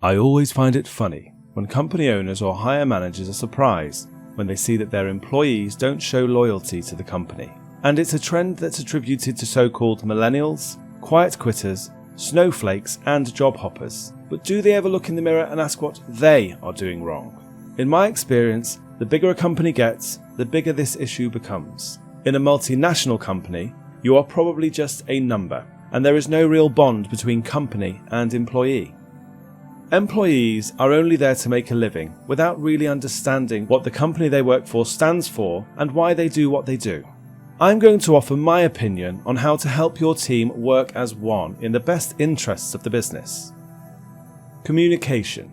I always find it funny when company owners or higher managers are surprised when they see that their employees don't show loyalty to the company. And it's a trend that's attributed to so-called millennials, quiet quitters, snowflakes and job hoppers. But do they ever look in the mirror and ask what they are doing wrong? In my experience, the bigger a company gets, the bigger this issue becomes. In a multinational company, you are probably just a number, and there is no real bond between company and employee. Employees are only there to make a living without really understanding what the company they work for stands for and why they do what they do. I'm going to offer my opinion on how to help your team work as one in the best interests of the business. Communication.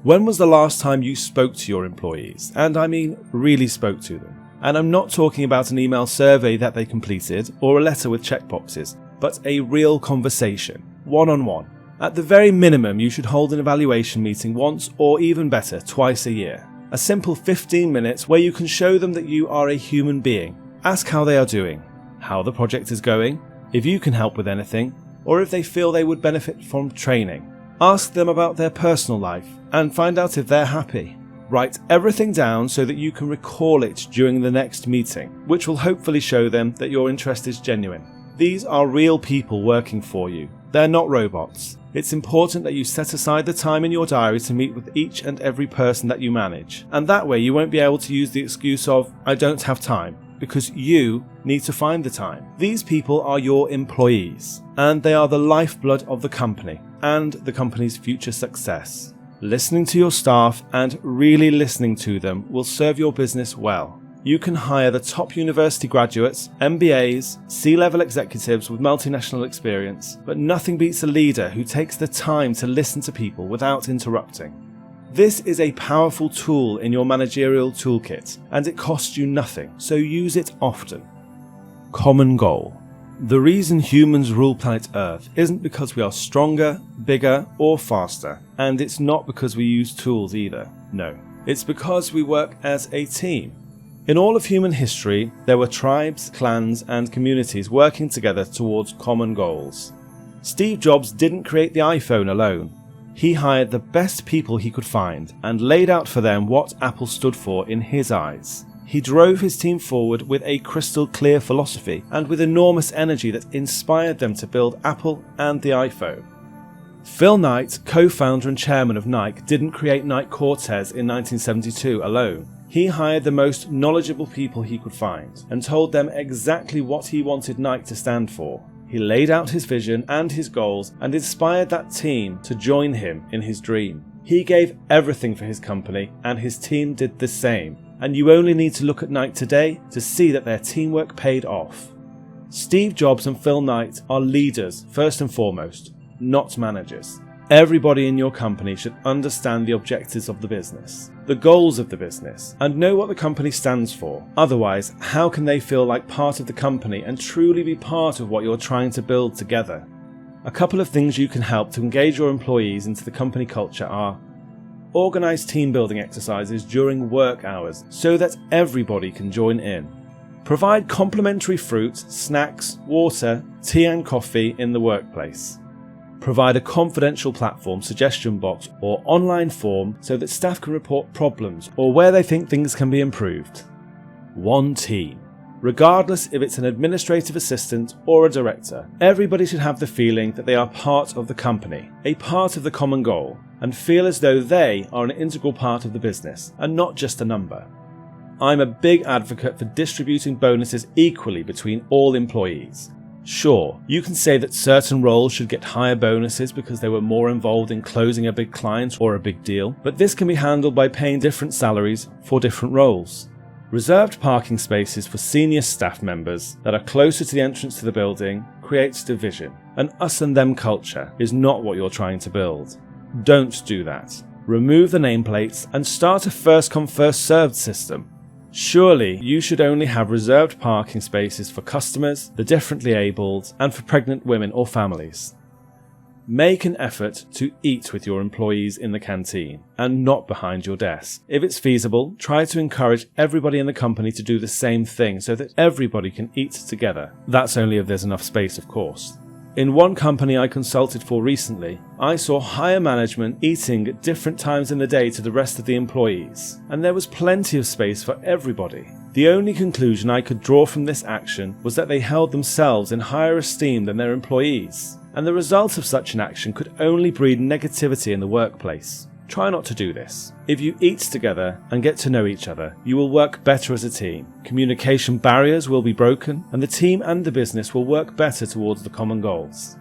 When was the last time you spoke to your employees? And I mean really spoke to them. And I'm not talking about an email survey that they completed or a letter with checkboxes, but a real conversation, one-on-one. At the very minimum, you should hold an evaluation meeting once or even better, twice a year. A simple 15 minutes where you can show them that you are a human being. Ask how they are doing, how the project is going, if you can help with anything, or if they feel they would benefit from training. Ask them about their personal life and find out if they're happy. Write everything down so that you can recall it during the next meeting, which will hopefully show them that your interest is genuine. These are real people working for you. They're not robots. It's important that you set aside the time in your diary to meet with each and every person that you manage. And that way you won't be able to use the excuse of, I don't have time, because you need to find the time. These people are your employees, and they are the lifeblood of the company and the company's future success. Listening to your staff and really listening to them will serve your business well. You can hire the top university graduates, MBAs, C-level executives with multinational experience, but nothing beats a leader who takes the time to listen to people without interrupting. This is a powerful tool in your managerial toolkit, and it costs you nothing, so use it often. Common goal. The reason humans rule planet Earth isn't because we are stronger, bigger, or faster, and it's not because we use tools either. No, it's because we work as a team. In all of human history, there were tribes, clans, and communities working together towards common goals. Steve Jobs didn't create the iPhone alone. He hired the best people he could find and laid out for them what Apple stood for in his eyes. He drove his team forward with a crystal clear philosophy and with enormous energy that inspired them to build Apple and the iPhone. Phil Knight, co-founder and chairman of Nike, didn't create Nike Cortez in 1972 alone. He hired the most knowledgeable people he could find and told them exactly what he wanted Nike to stand for. He laid out his vision and his goals and inspired that team to join him in his dream. He gave everything for his company and his team did the same. And you only need to look at Nike today to see that their teamwork paid off. Steve Jobs and Phil Knight are leaders first and foremost, not managers. Everybody in your company should understand the objectives of the business, the goals of the business, and know what the company stands for. Otherwise, how can they feel like part of the company and truly be part of what you're trying to build together? A couple of things you can help to engage your employees into the company culture are: organize team building exercises during work hours so that everybody can join in. Provide complimentary fruit, snacks, water, tea and coffee in the workplace. Provide a confidential platform, suggestion box or online form so that staff can report problems or where they think things can be improved. One team. Regardless if it's an administrative assistant or a director, everybody should have the feeling that they are part of the company, a part of the common goal, and feel as though they are an integral part of the business and not just a number. I'm a big advocate for distributing bonuses equally between all employees. Sure, you can say that certain roles should get higher bonuses because they were more involved in closing a big client or a big deal, but this can be handled by paying different salaries for different roles. Reserved parking spaces for senior staff members that are closer to the entrance to the building creates division. An us and them culture is not what you're trying to build. Don't do that. Remove the nameplates and start a first come first served system. Surely you should only have reserved parking spaces for customers, the differently abled, and for pregnant women or families. Make an effort to eat with your employees in the canteen and not behind your desk. If it's feasible, try to encourage everybody in the company to do the same thing so that everybody can eat together. That's only if there's enough space, of course. In one company I consulted for recently, I saw higher management eating at different times in the day to the rest of the employees, and there was plenty of space for everybody. The only conclusion I could draw from this action was that they held themselves in higher esteem than their employees, and the result of such an action could only breed negativity in the workplace. Try not to do this. If you eat together and get to know each other, you will work better as a team. Communication barriers will be broken, and the team and the business will work better towards the common goals.